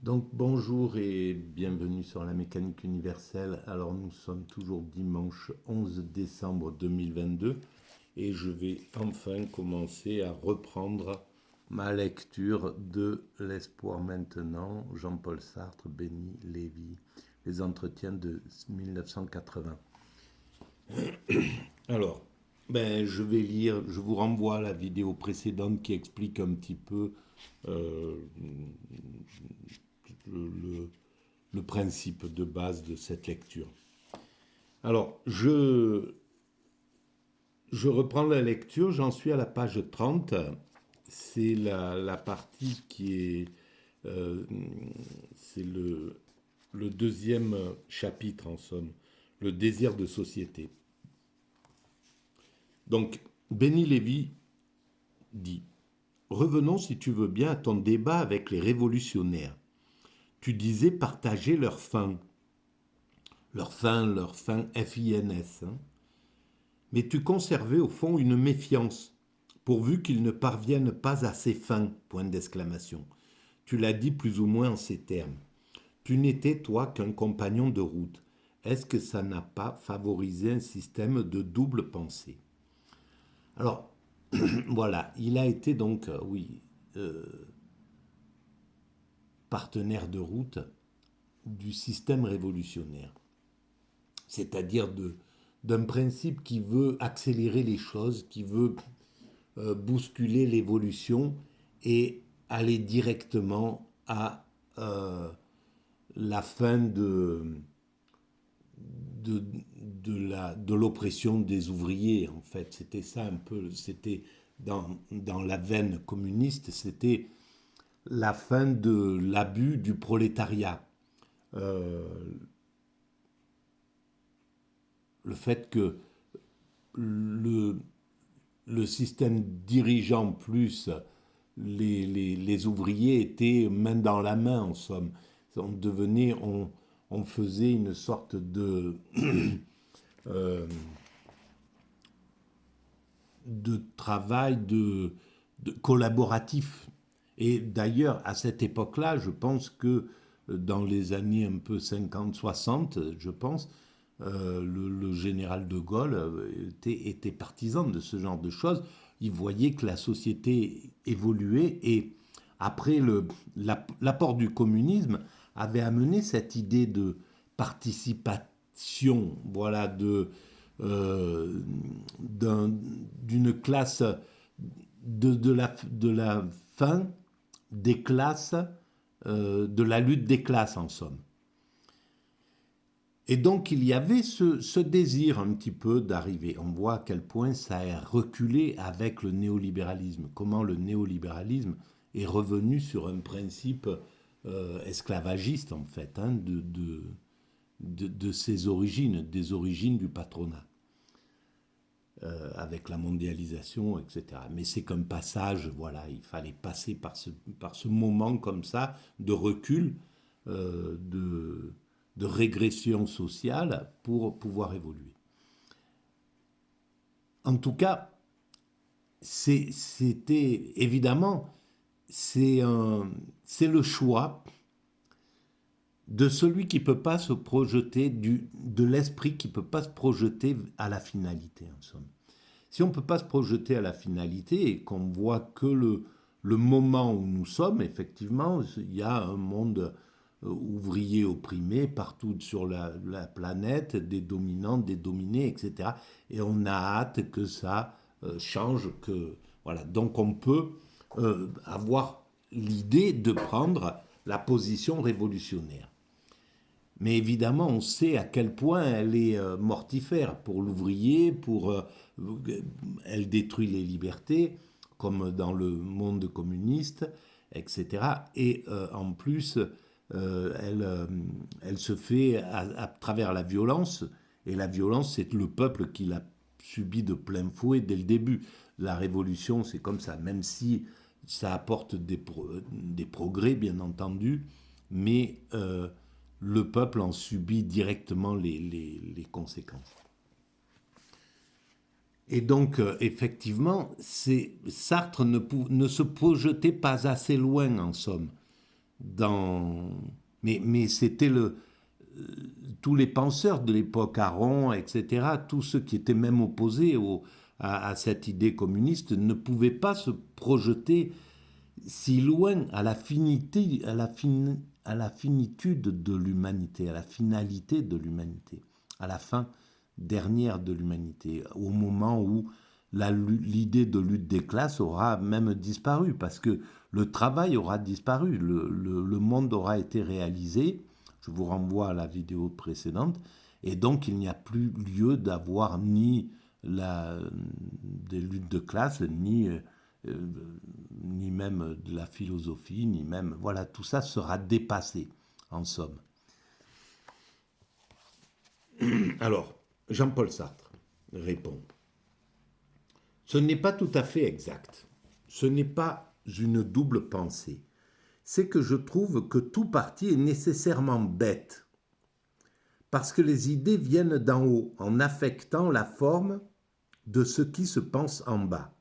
Donc bonjour et bienvenue sur la mécanique universelle. Alors nous sommes toujours dimanche 11 décembre 2022 et je vais enfin commencer à reprendre ma lecture de L'espoir maintenant, Jean-Paul Sartre, Béni Lévy, les entretiens de 1980. Alors, je vais lire, je vous renvoie à la vidéo précédente qui explique un petit peu euh, le, le principe de base de cette lecture. Alors, je reprends la lecture, j'en suis à la page 30. C'est la partie qui est... euh, c'est le deuxième chapitre, en somme, le désir de société. Donc, Béni Lévy dit, revenons, si tu veux bien, à ton débat avec les révolutionnaires. Tu disais partager leur fin F-I-N-S. Hein. Mais tu conservais au fond une méfiance, pourvu qu'ils ne parviennent pas à ses fins, point d'exclamation. Tu l'as dit plus ou moins en ces termes. Tu n'étais, toi, qu'un compagnon de route. Est-ce que ça n'a pas favorisé un système de double pensée? Alors, voilà, il a été donc, oui, euh, partenaire de route du système révolutionnaire, c'est-à-dire d'un principe qui veut accélérer les choses, qui veut bousculer l'évolution et aller directement à la fin de, de l'oppression des ouvriers, en fait. C'était ça un peu, c'était dans la veine communiste, c'était la fin de l'abus du prolétariat. Euh, le fait que le, le système dirigeant plus les ouvriers étaient main dans la main, en somme. On faisait une sorte euh, de travail de collaboratif. Et d'ailleurs, à cette époque-là, je pense que dans les années un peu 50-60, je pense, le général de Gaulle était partisan de ce genre de choses. Il voyait que la société évoluait et après l'apport du communisme avait amené cette idée de participation, voilà, euh, d'une classe de la fin des classes, de la lutte des classes en somme. Et donc il y avait ce désir un petit peu d'arriver. On voit à quel point ça a reculé avec le néolibéralisme, comment le néolibéralisme est revenu sur un principe esclavagiste en fait, hein, de ses origines, des origines du patronat, avec la mondialisation, etc. Mais c'est qu'un passage, voilà, il fallait passer par ce moment comme ça de recul, de régression sociale pour pouvoir évoluer. En tout cas, c'était évidemment, c'est le choix de celui qui ne peut pas se projeter, de l'esprit qui ne peut pas se projeter à la finalité, en somme. Si on ne peut pas se projeter à la finalité et qu'on voit que le moment où nous sommes, effectivement, il y a un monde ouvrier opprimé partout sur la planète, des dominants, des dominés, etc. Et on a hâte que ça change, que voilà. Donc on peut avoir l'idée de prendre la position révolutionnaire. Mais évidemment, on sait à quel point elle est mortifère pour l'ouvrier, elle détruit les libertés, comme dans le monde communiste, etc. Et en plus, elle se fait à travers la violence, et la violence, c'est le peuple qui l'a subi de plein fouet dès le début. La révolution, c'est comme ça, même si ça apporte des progrès, bien entendu, mais le peuple en subit directement les conséquences. Et donc, effectivement, Sartre ne se projetait pas assez loin, en somme. dans... Mais c'était tous les penseurs de l'époque, Aron, etc., tous ceux qui étaient même opposés à cette idée communiste, ne pouvaient pas se projeter si loin à la finité, à la finitude de l'humanité, à la finalité de l'humanité, à la fin dernière de l'humanité, au moment où l'idée de lutte des classes aura même disparu, parce que le travail aura disparu, le monde aura été réalisé. Je vous renvoie à la vidéo précédente, et donc il n'y a plus lieu d'avoir ni des luttes de classe, ni même de la philosophie, ni même... Voilà, tout ça sera dépassé, en somme. Alors, Jean-Paul Sartre répond, ce n'est pas tout à fait exact. Ce n'est pas une double pensée. C'est que je trouve que tout parti est nécessairement bête, parce que les idées viennent d'en haut, en affectant la forme de ce qui se pense en bas.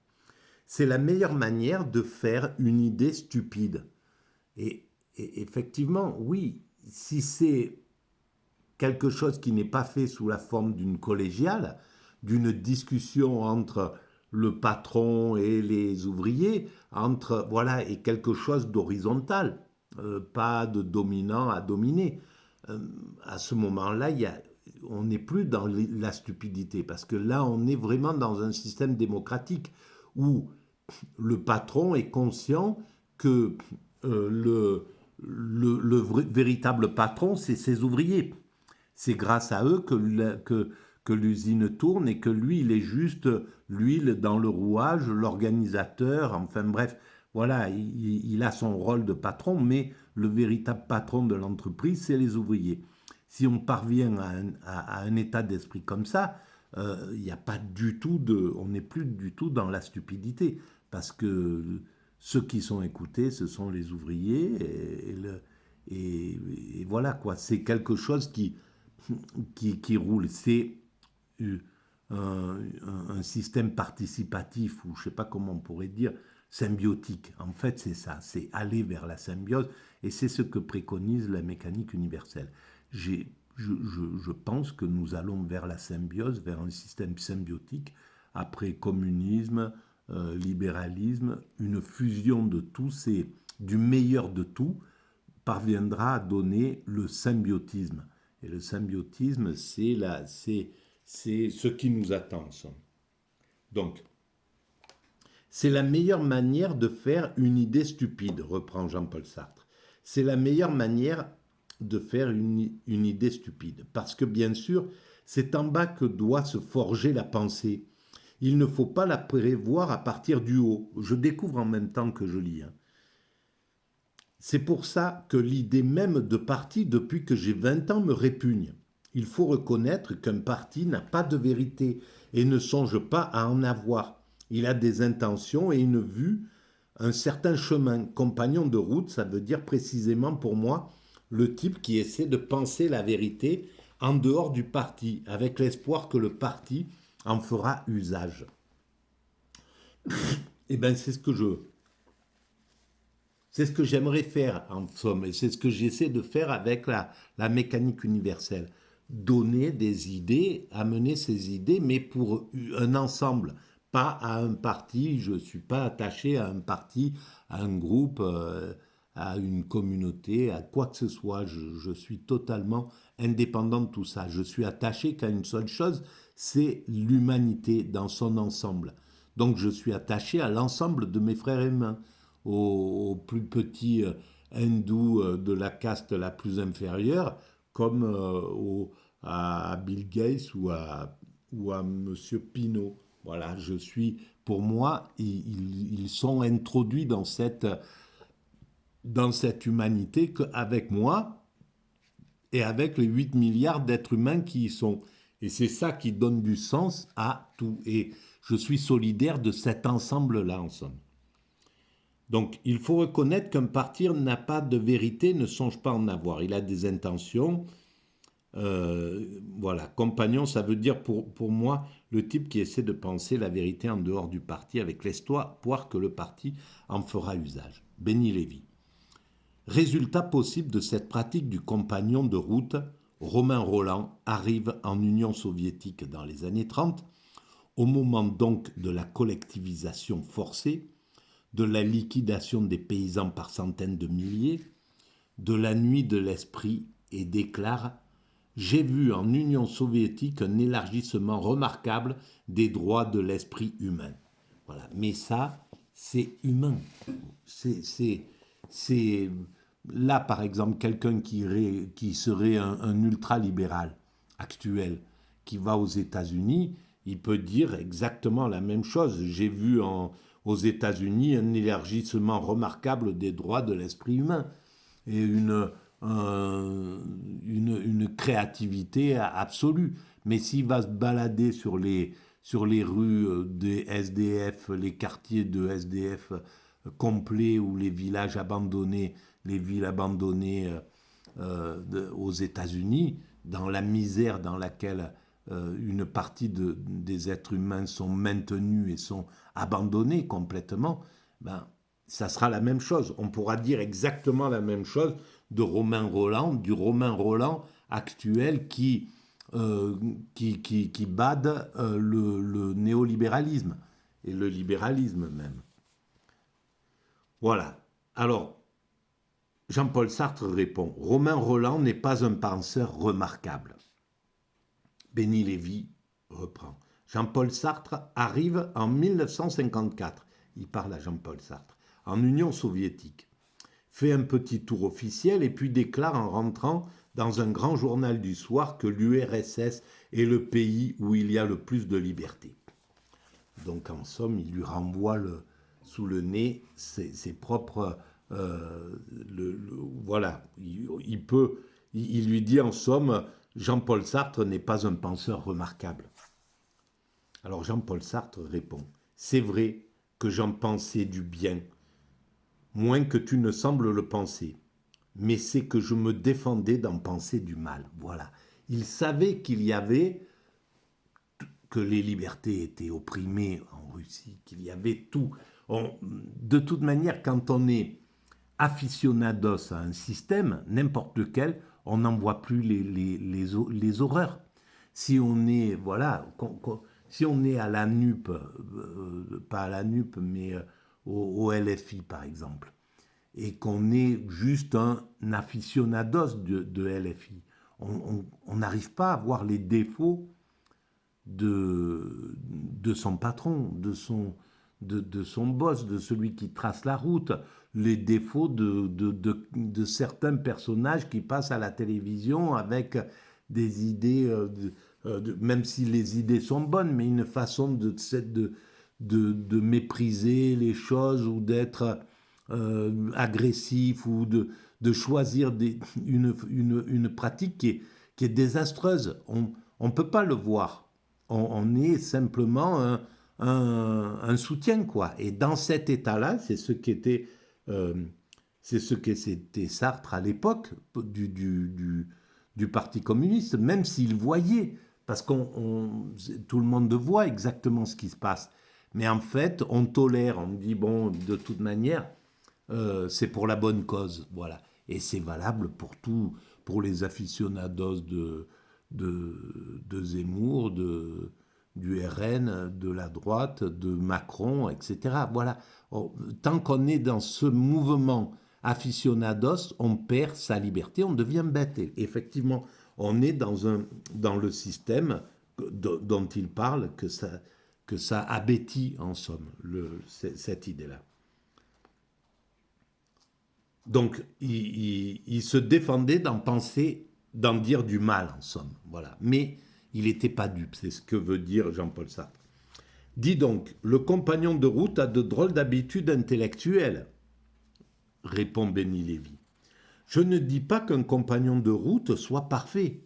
C'est la meilleure manière de faire une idée stupide. Et effectivement, oui, si c'est quelque chose qui n'est pas fait sous la forme d'une collégiale, d'une discussion entre le patron et les ouvriers, voilà, et quelque chose d'horizontal, pas de dominant à dominer. Euh, à ce moment-là, on n'est plus dans la stupidité, parce que là, on est vraiment dans un système démocratique où le patron est conscient que véritable patron, c'est ses ouvriers. C'est grâce à eux que l'usine tourne et que lui, il est juste l'huile dans le rouage, l'organisateur, enfin bref, voilà, il a son rôle de patron, mais le véritable patron de l'entreprise, c'est les ouvriers. Si on parvient à un état d'esprit comme ça, il n'y a pas du tout on n'est plus du tout dans la stupidité, parce que ceux qui sont écoutés, ce sont les ouvriers, et voilà quoi, c'est quelque chose qui roule. C'est un, un système participatif, ou je ne sais pas comment on pourrait dire, symbiotique. En fait, c'est ça, c'est aller vers la symbiose, et c'est ce que préconise la mécanique universelle. Je pense que nous allons vers la symbiose, vers un système symbiotique, après communisme, libéralisme, une fusion de tout, c'est du meilleur de tout, parviendra à donner le symbiotisme. Et le symbiotisme, c'est ce qui nous attend. Donc, c'est la meilleure manière de faire une idée stupide, reprend Jean-Paul Sartre. C'est la meilleure manière de faire une idée stupide. Parce que bien sûr, c'est en bas que doit se forger la pensée. Il ne faut pas la prévoir à partir du haut. Je découvre en même temps que je lis. C'est pour ça que l'idée même de parti, depuis que j'ai 20 ans, me répugne. Il faut reconnaître qu'un parti n'a pas de vérité et ne songe pas à en avoir. Il a des intentions et une vue, un certain chemin. Compagnon de route, ça veut dire précisément pour moi le type qui essaie de penser la vérité en dehors du parti, avec l'espoir que le parti en fera usage. Eh bien, c'est ce que j'aimerais faire, en somme, et c'est ce que j'essaie de faire avec la mécanique universelle. Donner des idées, amener ces idées, mais pour un ensemble, pas à un parti. Je ne suis pas attaché à un parti, à un groupe, à une communauté, à quoi que ce soit. Je suis totalement indépendant de tout ça. Je suis attaché qu'à une seule chose, c'est l'humanité dans son ensemble. Donc je suis attaché à l'ensemble de mes frères humains, aux plus petits hindous de la caste la plus inférieure, comme à Bill Gates ou à Monsieur Pinault. Voilà, pour moi, ils sont introduits dans cette humanité qu'avec moi et avec les 8 milliards d'êtres humains qui y sont. Et c'est ça qui donne du sens à tout. Et je suis solidaire de cet ensemble-là, en somme. Donc, il faut reconnaître qu'un parti n'a pas de vérité, ne songe pas en avoir. Il a des intentions. Voilà, compagnon, ça veut dire pour moi le type qui essaie de penser la vérité en dehors du parti avec l'espoir que le parti en fera usage. Béni Lévy. Résultat possible de cette pratique du compagnon de route, Romain Rolland arrive en Union soviétique dans les années 30, au moment donc de la collectivisation forcée, de la liquidation des paysans par centaines de milliers, de la nuit de l'esprit, et déclare: j'ai vu en Union soviétique un élargissement remarquable des droits de l'esprit humain. Voilà. Mais ça, c'est humain. C'est là, par exemple, quelqu'un qui serait un ultralibéral actuel, qui va aux États-Unis, il peut dire exactement la même chose. J'ai vu aux États-Unis un élargissement remarquable des droits de l'esprit humain et une créativité absolue. Mais s'il va se balader sur les rues des SDF, les quartiers de SDF complets ou les villages abandonnés, les villes abandonnées aux États-Unis, dans la misère dans laquelle une partie des êtres humains sont maintenus et sont abandonnés complètement, ben, ça sera la même chose. On pourra dire exactement la même chose de Romain Rolland, du Romain Rolland actuel qui bade le néolibéralisme et le libéralisme même. Voilà. Alors, Jean-Paul Sartre répond: Romain Rolland n'est pas un penseur remarquable. Béni Lévy reprend: Jean-Paul Sartre arrive en 1954, il parle à Jean-Paul Sartre, en Union soviétique, fait un petit tour officiel et puis déclare en rentrant dans un grand journal du soir que l'URSS est le pays où il y a le plus de liberté. Donc en somme, il lui renvoie sous le nez ses propres... voilà, il lui dit en somme: Jean-Paul Sartre n'est pas un penseur remarquable. Alors Jean-Paul Sartre répond: c'est vrai que j'en pensais du bien, moins que tu ne sembles le penser, mais c'est que je me défendais d'en penser du mal. Voilà. Il savait que les libertés étaient opprimées en Russie, qu'il y avait tout. De toute manière, quand on est aficionados à un système, n'importe lequel, on n'en voit plus les horreurs. Si on est, voilà, si on est à la NUP, pas à la NUP, mais au LFI par exemple, et qu'on est juste un aficionados de LFI, on n'arrive pas à voir les défauts de son patron, de son boss, de celui qui trace la route, les défauts de certains personnages qui passent à la télévision avec des idées, même si les idées sont bonnes, mais une façon de mépriser les choses ou d'être agressif ou de choisir une pratique qui est désastreuse. On ne peut pas le voir. On est simplement un soutien, quoi. Et dans cet état-là, euh, c'est ce qu'était Sartre à l'époque du Parti communiste, même s'il voyait, parce que tout le monde voit exactement ce qui se passe. Mais en fait, on tolère, on dit, bon, de toute manière, c'est pour la bonne cause, voilà. Et c'est valable pour les aficionados de Zemmour, du RN, de la droite, de Macron, etc. Voilà. Tant qu'on est dans ce mouvement aficionados, on perd sa liberté, on devient bête. Et effectivement, on est dans le système dont il parle, que ça abétit en somme, cette idée-là. Donc, il se défendait d'en dire du mal, en somme. Voilà. Mais il n'était pas dupe, c'est ce que veut dire Jean-Paul Sartre. Dis donc, le compagnon de route a de drôles d'habitudes intellectuelles, répond Béni Lévy. Je ne dis pas qu'un compagnon de route soit parfait,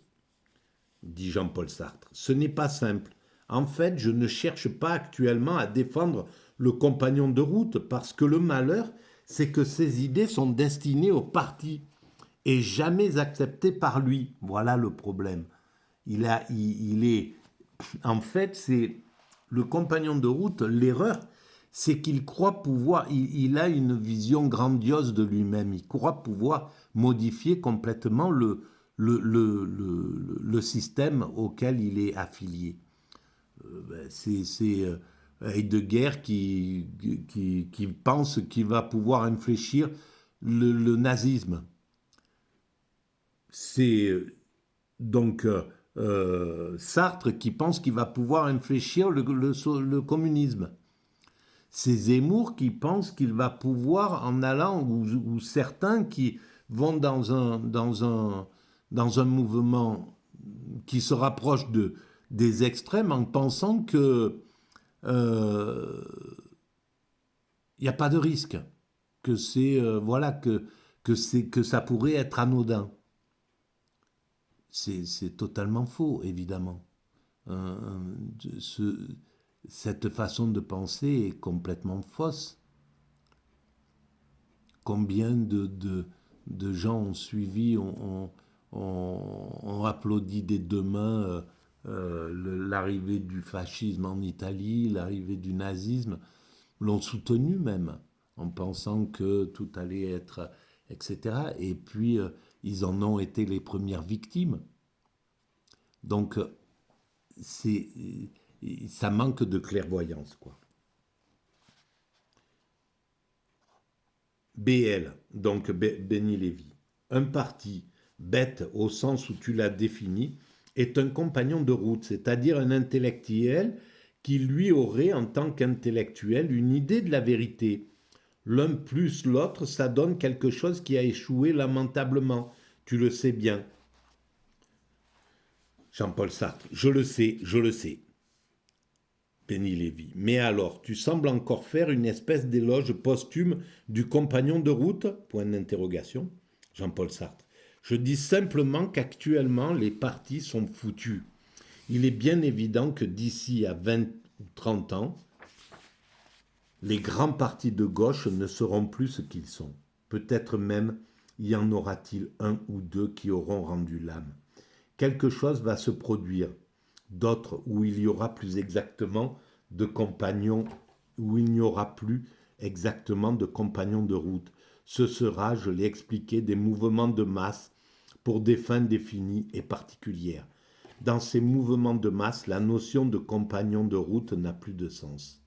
dit Jean-Paul Sartre. Ce n'est pas simple. En fait, je ne cherche pas actuellement à défendre le compagnon de route parce que le malheur, c'est que ses idées sont destinées au parti et jamais acceptées par lui. Voilà le problème. En fait, c'est le compagnon de route, l'erreur, c'est qu'il croit pouvoir, il a une vision grandiose de lui-même, il croit pouvoir modifier complètement le système auquel il est affilié. C'est Heidegger qui pense qu'il va pouvoir infléchir le nazisme. C'est donc Sartre qui pense qu'il va pouvoir infléchir le communisme. C'est Zemmour qui pense qu'il va pouvoir en allant, ou certains qui vont dans un mouvement qui se rapproche des extrêmes en pensant que il n'y a pas de risque, que c'est voilà que ça pourrait être anodin. C'est totalement faux, évidemment. Euh, ce, cette façon de penser est complètement fausse. Combien de gens ont suivi, ont applaudi des deux mains l'arrivée du fascisme en Italie, l'arrivée du nazisme, l'ont soutenu même, en pensant que tout allait être, etc. Et puis, ils en ont été les premières victimes. Donc, ça manque de clairvoyance, quoi. BL, donc Benny Lévy. Un parti, bête au sens où tu l'as défini, est un compagnon de route, c'est-à-dire un intellectuel qui lui aurait, en tant qu'intellectuel, une idée de la vérité. L'un plus l'autre, ça donne quelque chose qui a échoué lamentablement. Tu le sais bien. Jean-Paul Sartre, je le sais, je le sais. Benny Lévy. Mais alors, tu sembles encore faire une espèce d'éloge posthume du compagnon de route? Point d'interrogation. Jean-Paul Sartre. Je dis simplement qu'actuellement, les partis sont foutus. Il est bien évident que d'ici à 20 ou 30 ans, les grands partis de gauche ne seront plus ce qu'ils sont. Peut-être même y en aura-t-il un ou deux qui auront rendu l'âme. Quelque chose va se produire, d'autres où il y aura plus exactement de compagnons, où il n'y aura plus exactement de compagnons de route. Ce sera, je l'ai expliqué, des mouvements de masse pour des fins définies et particulières. Dans ces mouvements de masse, la notion de compagnon de route n'a plus de sens.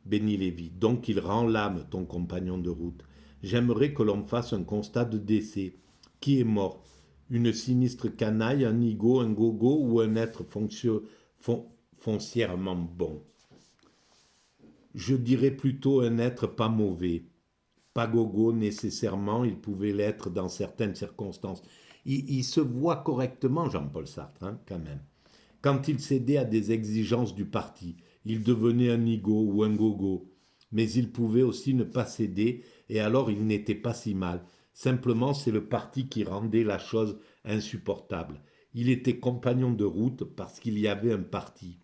Benny Lévy, donc il rend l'âme, ton compagnon de route. J'aimerais que l'on fasse un constat de décès. Qui est mort? Une sinistre canaille, un nigo, un gogo ou un être foncièrement bon? Je dirais plutôt un être pas mauvais. Pas gogo nécessairement, il pouvait l'être dans certaines circonstances. Il se voit correctement, Jean-Paul Sartre, hein, quand même. Quand il cédait à des exigences du parti, il devenait un nigo ou un gogo. Mais il pouvait aussi ne pas céder, et alors il n'était pas si mal. Simplement, c'est le parti qui rendait la chose insupportable. Il était compagnon de route parce qu'il y avait un parti.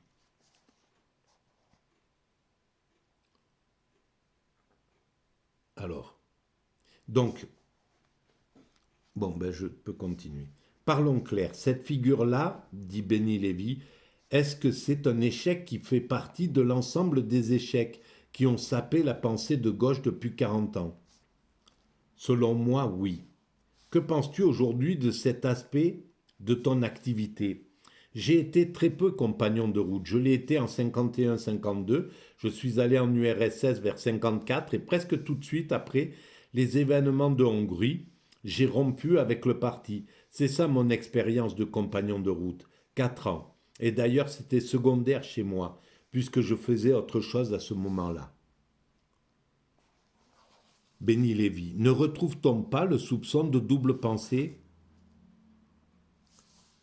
Alors, donc, bon, ben je peux continuer. Parlons clair, cette figure-là, dit Benny Lévy, est-ce que c'est un échec qui fait partie de l'ensemble des échecs qui ont sapé la pensée de gauche depuis 40 ans? Selon moi, oui. Que penses-tu aujourd'hui de cet aspect de ton activité? J'ai été très peu compagnon de route. Je l'ai été en 51-52. Je suis allé en URSS vers 54 et presque tout de suite après les événements de Hongrie, j'ai rompu avec le parti. C'est ça mon expérience de compagnon de route. 4 ans. Et d'ailleurs, c'était secondaire chez moi, puisque je faisais autre chose à ce moment-là. Benny Lévy, ne retrouve-t-on pas le soupçon de double pensée?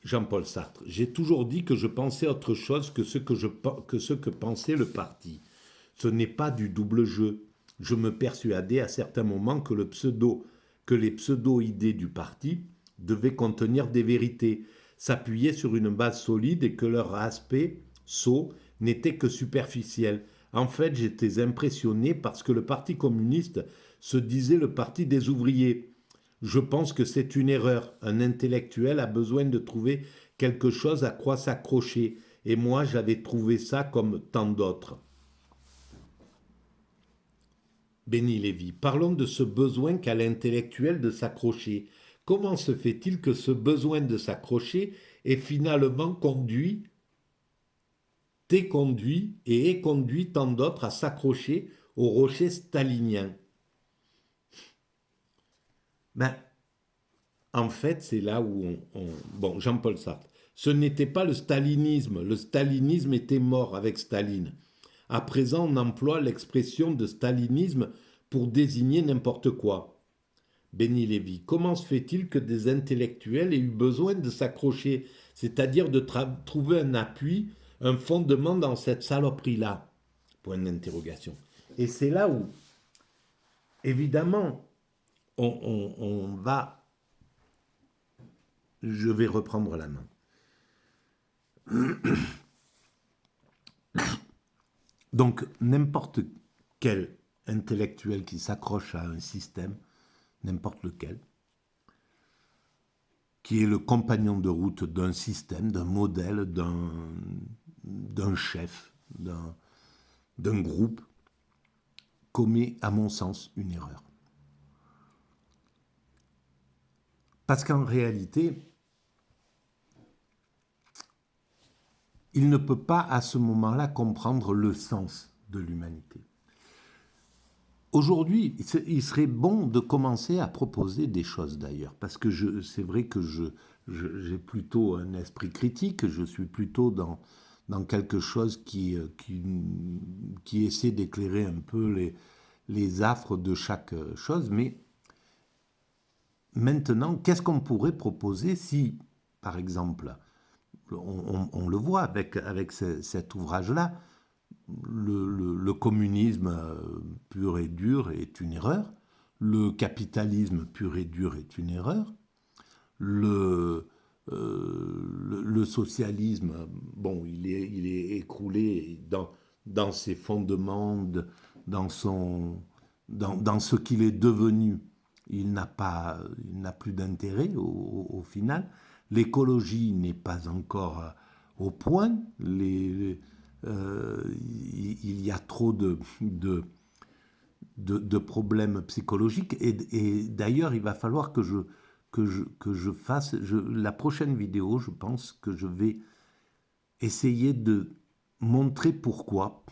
Jean-Paul Sartre, j'ai toujours dit que je pensais autre chose que ce que pensait le parti. Ce n'est pas du double jeu. Je me persuadais à certains moments que les pseudo-idées du parti devaient contenir des vérités, s'appuyer sur une base solide et que leur aspect, sot, n'était que superficiel. En fait, j'étais impressionné parce que le Parti communiste se disait le parti des ouvriers. Je pense que c'est une erreur. Un intellectuel a besoin de trouver quelque chose à quoi s'accrocher. Et moi, j'avais trouvé ça comme tant d'autres. Béni Lévy, parlons de ce besoin qu'a l'intellectuel de s'accrocher. Comment se fait-il que ce besoin de s'accrocher est finalement conduit, t'est conduit et est conduit tant d'autres à s'accrocher au rocher stalinien? Ben, en fait, c'est là où bon, Jean-Paul Sartre. Ce n'était pas le stalinisme. Le stalinisme était mort avec Staline. À présent, on emploie l'expression de stalinisme pour désigner n'importe quoi. Béni Lévy, comment se fait-il que des intellectuels aient eu besoin de s'accrocher, c'est-à-dire de trouver un appui, un fondement dans cette saloperie-là? Point d'interrogation. Et c'est là où, évidemment, on va... Je vais reprendre la main. Donc, n'importe quel intellectuel qui s'accroche à un système, n'importe lequel, qui est le compagnon de route d'un système, d'un modèle, d'un chef, d'un groupe, commet, à mon sens, une erreur. Parce qu'en réalité, il ne peut pas à ce moment-là comprendre le sens de l'humanité. Aujourd'hui, il serait bon de commencer à proposer des choses d'ailleurs, parce que c'est vrai que j'ai plutôt un esprit critique, je suis plutôt dans quelque chose qui essaie d'éclairer un peu les affres de chaque chose, mais maintenant, qu'est-ce qu'on pourrait proposer si, par exemple, on le voit avec cet ouvrage-là, le communisme pur et dur est une erreur, le capitalisme pur et dur est une erreur, le socialisme, bon, il est écroulé dans ses fondements, dans ce qu'il est devenu. Il n'a plus d'intérêt au final. L'écologie n'est pas encore au point. Il y a trop de problèmes psychologiques. Et d'ailleurs, il va falloir que je fasse... la prochaine vidéo, je pense que je vais essayer de montrer pourquoi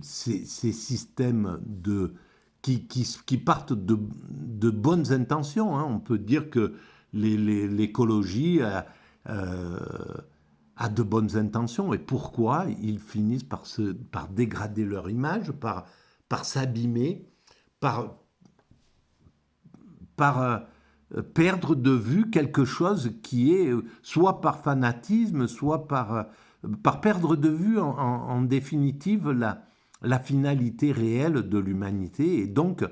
ces systèmes qui partent de bonnes intentions. Hein. On peut dire que l'écologie a de bonnes intentions. Et pourquoi ils finissent par dégrader leur image, par s'abîmer, par perdre de vue quelque chose qui est soit par fanatisme, soit par perdre de vue en définitive la finalité réelle de l'humanité et donc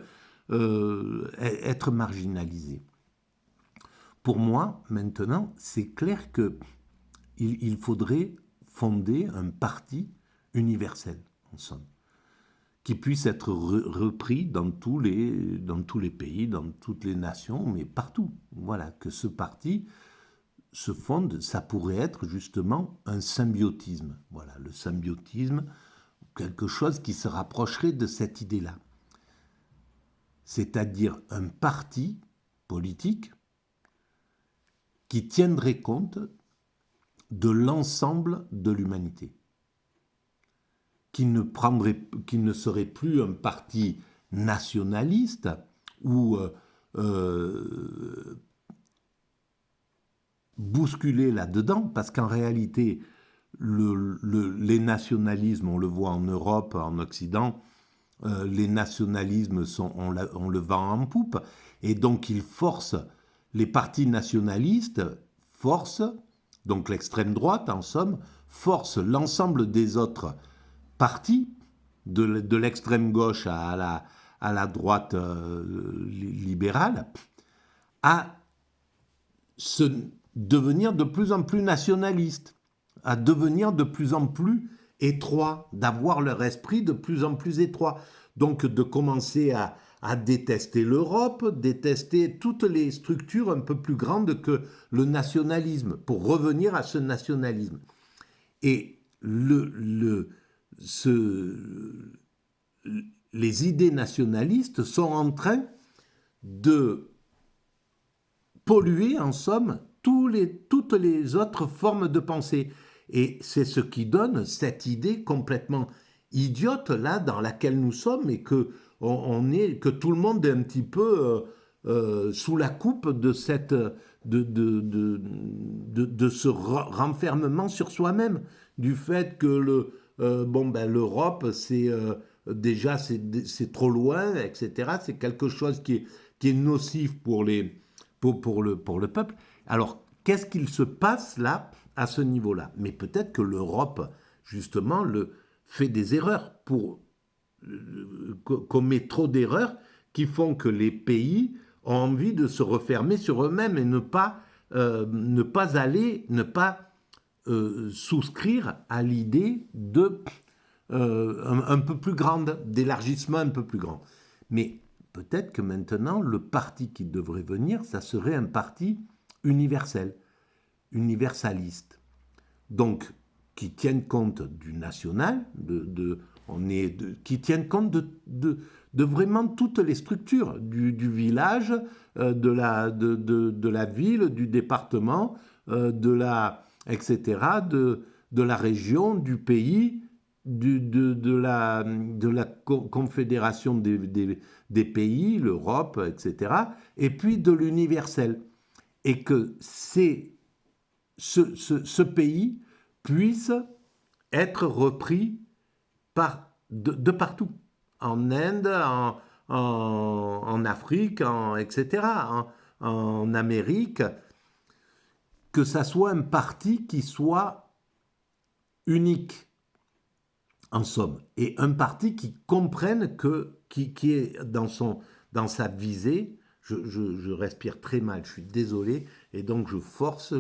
être marginalisé. Pour moi, maintenant, c'est clair qu'il faudrait fonder un parti universel, en somme, qui puisse être repris dans tous les pays, dans toutes les nations, mais partout. Voilà, que ce parti se fonde, ça pourrait être justement un symbiotisme. Voilà, le symbiotisme, quelque chose qui se rapprocherait de cette idée-là. C'est-à-dire un parti politique qui tiendrait compte de l'ensemble de l'humanité. Qui ne serait plus un parti nationaliste ou bousculé là-dedans, parce qu'en réalité, les nationalismes, on le voit en Europe, en Occident, les nationalismes, on le vend en poupe, et donc ils forcent, les partis nationalistes forcent, donc l'extrême droite en somme, force l'ensemble des autres partis, de l'extrême gauche à la droite libérale, à devenir de plus en plus nationalistes, à devenir de plus en plus étroits, d'avoir leur esprit de plus en plus étroit. Donc de commencer à détester l'Europe, détester toutes les structures un peu plus grandes que le nationalisme, pour revenir à ce nationalisme. Et les idées nationalistes sont en train de polluer, en somme, toutes les autres formes de pensée. Et c'est ce qui donne cette idée complètement idiote, là, dans laquelle nous sommes, et que tout le monde est un petit peu sous la coupe de ce renfermement sur soi-même, du fait que l'Europe, déjà c'est trop loin, etc. C'est quelque chose qui est nocif pour le peuple. Alors, qu'est-ce qu'il se passe là, à ce niveau-là? Mais peut-être que l'Europe, justement, fait des erreurs, commet trop d'erreurs qui font que les pays ont envie de se refermer sur eux-mêmes et ne pas souscrire à l'idée un peu plus grande, d'élargissement un peu plus grand. Mais peut-être que maintenant, le parti qui devrait venir, ça serait un parti universel, universaliste. Donc, qui tienne compte du national, qui tienne compte de vraiment toutes les structures, du village, de la ville, du département, etc., de la région, du pays, de la confédération des pays, l'Europe, etc., et puis de l'universel. Et que ce pays puisse être repris de partout, en Inde, en Afrique, etc., en Amérique, que ça soit un parti qui soit unique, en somme, et un parti qui comprenne qui est dans sa visée. Je respire très mal, je suis désolé, et donc je force,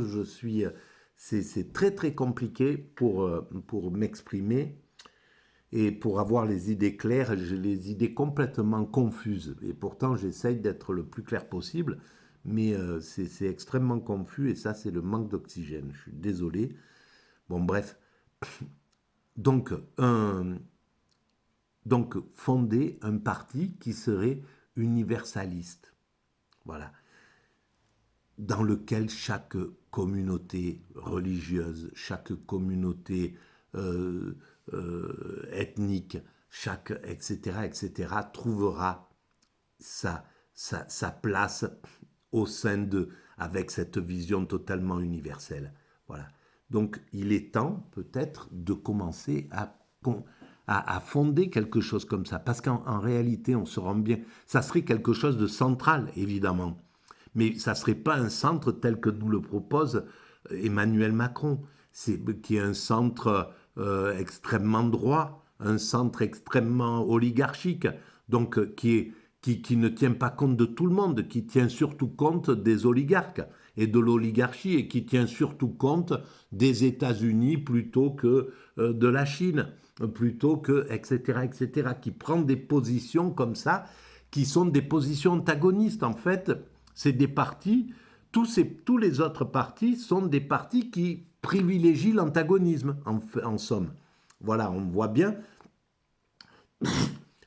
c'est très très compliqué pour m'exprimer et pour avoir les idées claires. J'ai les idées complètement confuses, et pourtant j'essaye d'être le plus clair possible, mais c'est extrêmement confus, et ça c'est le manque d'oxygène, je suis désolé. Bon bref, donc fonder un parti qui serait universaliste, voilà, dans lequel chaque communauté religieuse, chaque communauté ethnique, etc., trouvera sa place au sein avec cette vision totalement universelle. Voilà. Donc, il est temps, peut-être, de commencer à fonder quelque chose comme ça. Parce qu'en réalité, on se rend bien... Ça serait quelque chose de central, évidemment. Mais ça ne serait pas un centre tel que nous le propose Emmanuel Macron, qui est un centre extrêmement droit, un centre extrêmement oligarchique, donc qui ne tient pas compte de tout le monde, qui tient surtout compte des oligarques et de l'oligarchie, et qui tient surtout compte des États-Unis plutôt que de la Chine, plutôt que, etc., qui prend des positions comme ça, qui sont des positions antagonistes. En fait, c'est des partis, tous les autres partis sont des partis qui privilégient l'antagonisme, en somme. Voilà, on voit bien,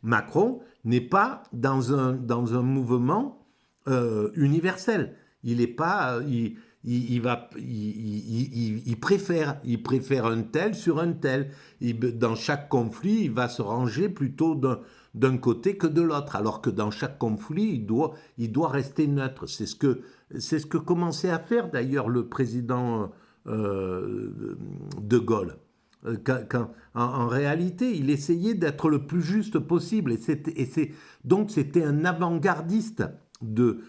Macron n'est pas dans un mouvement universel. Il n'est pas... il préfère un tel sur un tel. Dans chaque conflit, il va se ranger plutôt d'un côté que de l'autre, alors que dans chaque conflit, il doit rester neutre. C'est ce que commençait à faire d'ailleurs le président de Gaulle. En réalité, il essayait d'être le plus juste possible. Donc, c'était un avant-gardiste de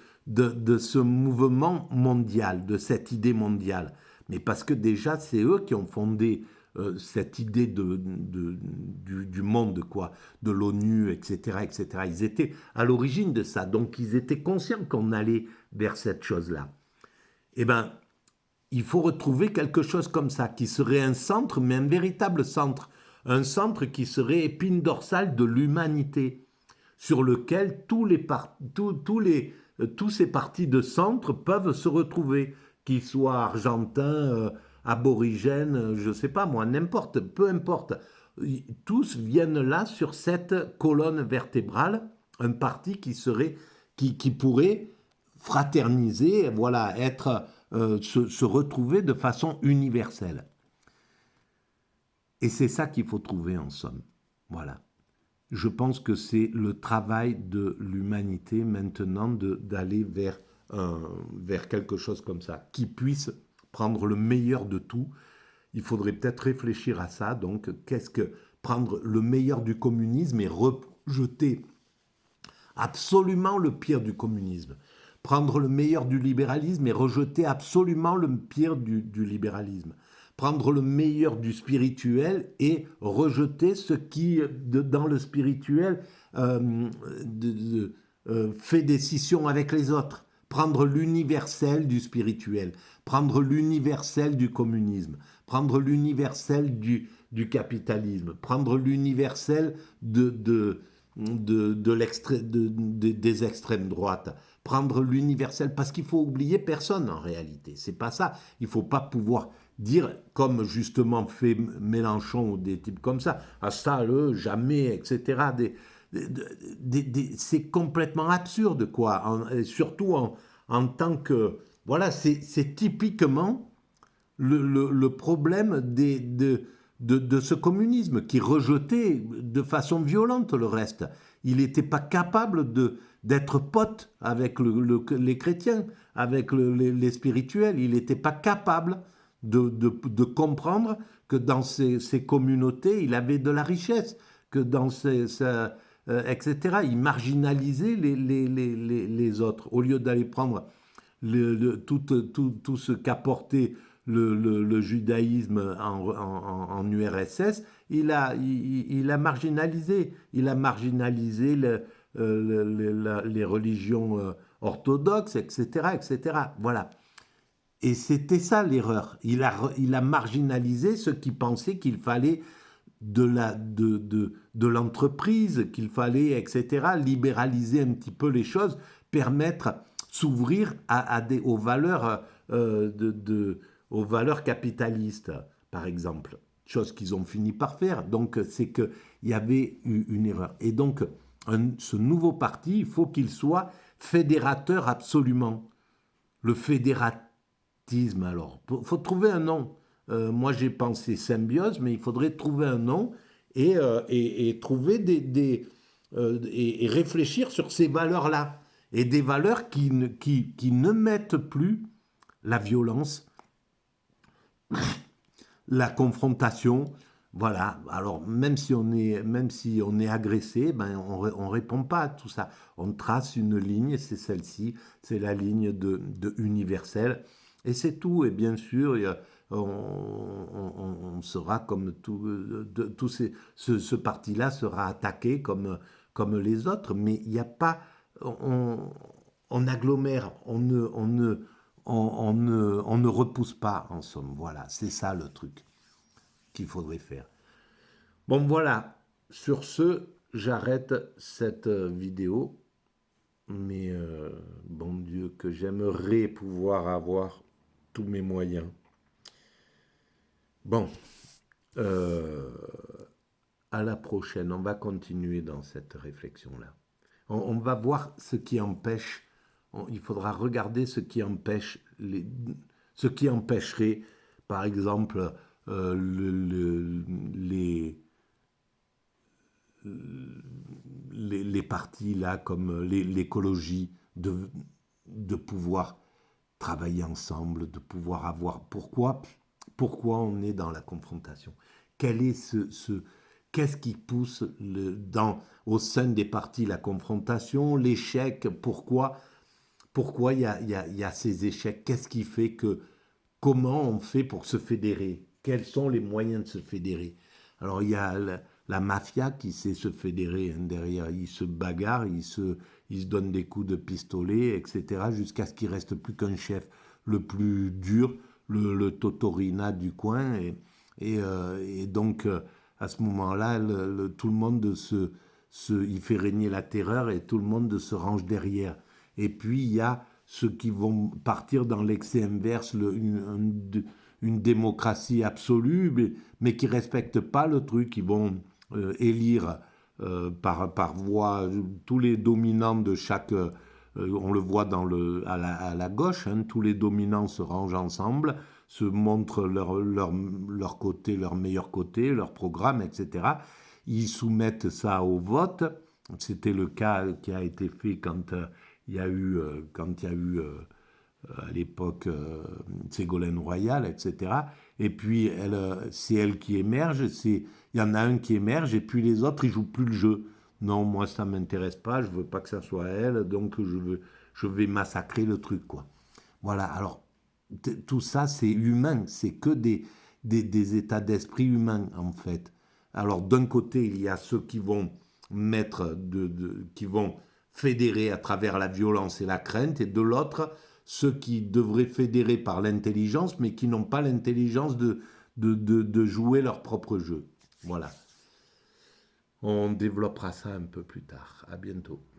ce mouvement mondial, de cette idée mondiale. Mais parce que déjà, c'est eux qui ont fondé cette idée du monde, quoi, de l'ONU, etc. Ils étaient à l'origine de ça. Donc, ils étaient conscients qu'on allait vers cette chose-là. Eh bien, il faut retrouver quelque chose comme ça, qui serait un centre, mais un véritable centre. Un centre qui serait épine dorsale de l'humanité, sur lequel tous ces partis de centre peuvent se retrouver, qu'ils soient argentins, aborigènes, je ne sais pas moi, n'importe, peu importe. tous viennent là sur cette colonne vertébrale, un parti qui pourrait fraterniser, voilà, se retrouver de façon universelle. Et c'est ça qu'il faut trouver en somme. Voilà. Je pense que c'est le travail de l'humanité maintenant d'aller vers quelque chose comme ça, qui puisse prendre le meilleur de tout. Il faudrait peut-être réfléchir à ça. Donc, qu'est-ce que prendre le meilleur du communisme et rejeter absolument le pire du communisme. Prendre le meilleur du libéralisme et rejeter absolument le pire du libéralisme. Prendre le meilleur du spirituel et rejeter ce qui, dans le spirituel, fait des scissions avec les autres. Prendre l'universel du spirituel, prendre l'universel du communisme, prendre l'universel du capitalisme, prendre l'universel des extrêmes droites, prendre l'universel, parce qu'il faut oublier personne en réalité, c'est pas ça. Il faut pas pouvoir dire, comme justement fait Mélenchon ou des types comme ça, ah ça, jamais, etc. C'est complètement absurde, quoi. Surtout en tant que... Voilà, c'est typiquement le problème de ce communisme qui rejetait de façon violente le reste. Il n'était pas capable d'être pote avec les chrétiens, avec les spirituels. Il n'était pas capable de comprendre que dans ces communautés, il avait de la richesse, que dans etc. Il marginalisait les autres. Au lieu d'aller prendre tout ce qu'apportait le judaïsme en URSS, il a marginalisé les religions orthodoxes, etc., etc. Voilà. Et c'était ça l'erreur. Il a marginalisé ceux qui pensaient qu'il fallait de l'entreprise, qu'il fallait, etc., libéraliser un petit peu les choses, permettre, s'ouvrir aux valeurs aux valeurs capitalistes, par exemple. Chose qu'ils ont fini par faire. Donc, c'est qu'il y avait eu une erreur. Et donc, ce nouveau parti, il faut qu'il soit fédérateur absolument. Le fédératisme, alors, il faut trouver un nom. Moi, j'ai pensé symbiose, mais il faudrait trouver un nom et trouver et réfléchir sur ces valeurs-là. Et des valeurs qui ne mettent plus la violence, la confrontation, voilà. Alors même si on est agressé, ben on répond pas à tout ça. On trace une ligne, c'est celle-ci, c'est la ligne de universelle, et c'est tout. Et bien sûr, on sera comme ce parti-là sera attaqué comme les autres, mais il n'y a pas, on agglomère, on ne repousse pas, en somme. Voilà, c'est ça le truc qu'il faudrait faire. Bon, voilà. Sur ce, j'arrête cette vidéo. Mais bon Dieu, que j'aimerais pouvoir avoir tous mes moyens. Bon, à la prochaine. On va continuer dans cette réflexion-là. On va voir ce qui empêche. Il faudra regarder ce qui empêche ce qui empêcherait, par exemple, les partis là, comme l'écologie, de pouvoir travailler ensemble, de pouvoir avoir... Pourquoi on est dans la confrontation? Qu'est-ce qui pousse au sein des partis la confrontation, l'échec? Pourquoi il y a ces échecs? Qu'est-ce qui fait que... Comment on fait pour se fédérer? Quels sont les moyens de se fédérer? Alors il y a la mafia qui sait se fédérer, hein, derrière. Ils se bagarrent, ils se donnent des coups de pistolet, etc. jusqu'à ce qu'il ne reste plus qu'un chef le plus dur, le Totorina du coin. Et donc, à ce moment-là, tout le monde il fait régner la terreur et tout le monde se range derrière. Et puis, il y a ceux qui vont partir dans l'excès inverse, une démocratie absolue, mais qui ne respectent pas le truc. Ils vont élire par voie tous les dominants de chaque... on le voit à la gauche, hein, tous les dominants se rangent ensemble, se montrent leur côté, leur meilleur côté, leur programme, etc. Ils soumettent ça au vote. C'était le cas qui a été fait quand il y a eu, à l'époque Ségolène Royal, etc. Et puis c'est elle qui émerge, il y en a un qui émerge et puis les autres ils jouent plus le jeu. Non, moi ça m'intéresse pas, je veux pas que ça soit elle, donc je vais massacrer le truc quoi. Voilà, alors tout ça c'est humain, c'est que des états d'esprit humains en fait. Alors d'un côté il y a ceux qui vont qui vont fédérer à travers la violence et la crainte, et de l'autre ceux qui devraient fédérer par l'intelligence, mais qui n'ont pas l'intelligence de jouer leur propre jeu. Voilà. On développera ça un peu plus tard. À bientôt.